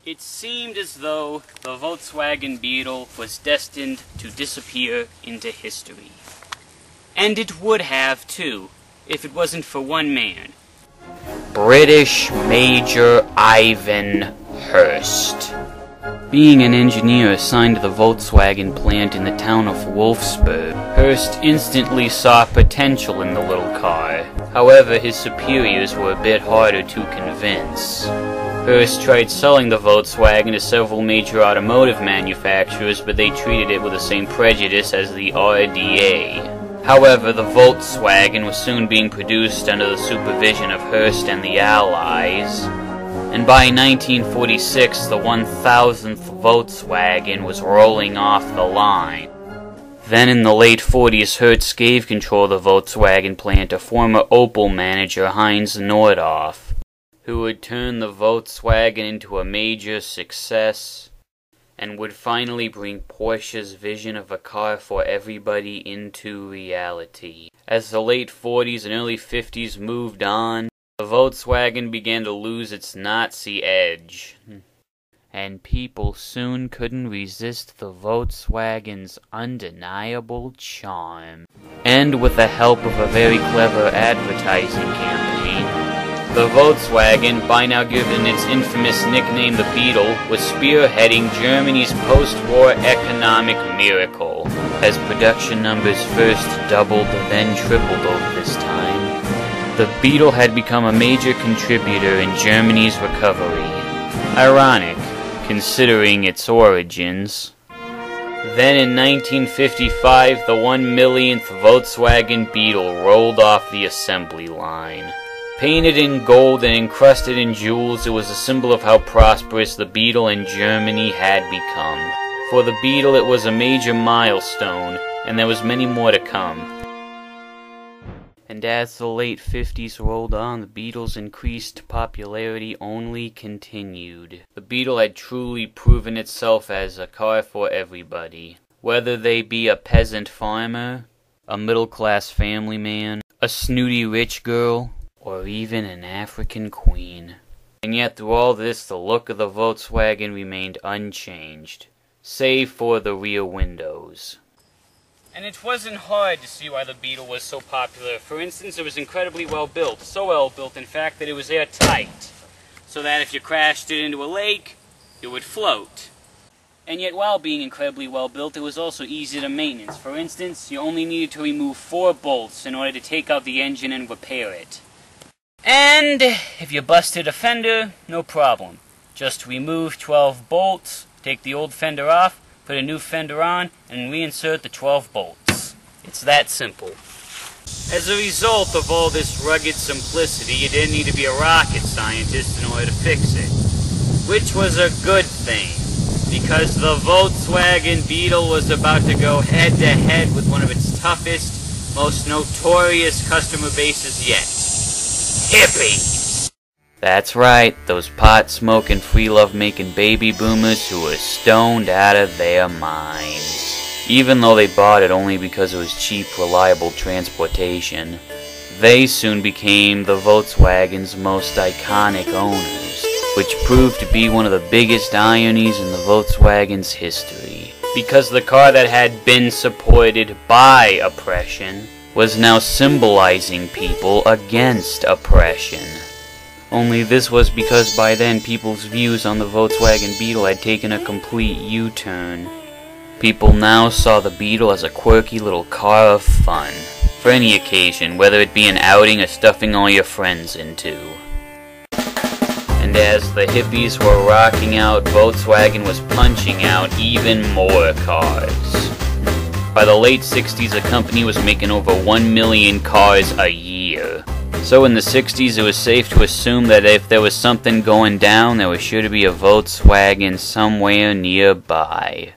It seemed as though the Volkswagen Beetle was destined to disappear into history. And it would have, too, if it wasn't for one man. British Major Ivan Hurst. Being an engineer assigned to the Volkswagen plant in the town of Wolfsburg, Hurst instantly saw potential in the little car. However, his superiors were a bit harder to convince. Hurst tried selling the Volkswagen to several major automotive manufacturers, but they treated it with the same prejudice as the RDA. However, the Volkswagen was soon being produced under the supervision of Hurst and the Allies, and by 1946 the 1000th Volkswagen was rolling off the line. Then in the late 40s, Hurst gave control of the Volkswagen plant to former Opel manager Heinz Nordhoff, who would turn the Volkswagen into a major success and would finally bring Porsche's vision of a car for everybody into reality. As the late 40s and early 50s moved on, the Volkswagen began to lose its Nazi edge, and people soon couldn't resist the Volkswagen's undeniable charm. And with the help of a very clever advertising campaign, the Volkswagen, by now given its infamous nickname the Beetle, was spearheading Germany's post-war economic miracle. As production numbers first doubled, then tripled over this time, the Beetle had become a major contributor in Germany's recovery. Ironic, considering its origins. Then in 1955, the 1,000,000th Volkswagen Beetle rolled off the assembly line. Painted in gold and encrusted in jewels, it was a symbol of how prosperous the Beetle and Germany had become. For the Beetle, it was a major milestone, and there was many more to come. And as the late 50s rolled on, the Beetle's increased popularity only continued. The Beetle had truly proven itself as a car for everybody. Whether they be a peasant farmer, a middle-class family man, a snooty rich girl, or even an African queen. And yet through all this, the look of the Volkswagen remained unchanged, save for the rear windows. And it wasn't hard to see why the Beetle was so popular. For instance, it was incredibly well built. So well built, in fact, that it was airtight, so that if you crashed it into a lake, it would float. And yet, while being incredibly well built, it was also easy to maintenance. For instance, you only needed to remove 4 bolts in order to take out the engine and repair it. And if you busted a fender, no problem. Just remove 12 bolts, take the old fender off, put a new fender on, and reinsert the 12 bolts. It's that simple. As a result of all this rugged simplicity, you didn't need to be a rocket scientist in order to fix it. Which was a good thing, because the Volkswagen Beetle was about to go head-to-head with one of its toughest, most notorious customer bases yet. Hippies! That's right, those pot-smoking, free-love-making baby boomers who were stoned out of their minds. Even though they bought it only because it was cheap, reliable transportation, they soon became the Volkswagen's most iconic owners, which proved to be one of the biggest ironies in the Volkswagen's history. Because the car that had been supported by oppression was now symbolizing people against oppression. Only this was because by then people's views on the Volkswagen Beetle had taken a complete U-turn. People now saw the Beetle as a quirky little car of fun, for any occasion, whether it be an outing or stuffing all your friends into. And as the hippies were rocking out, Volkswagen was punching out even more cars. By the late 60s, the company was making over 1,000,000 cars a year. So in the 60s, it was safe to assume that if there was something going down, there was sure to be a Volkswagen somewhere nearby.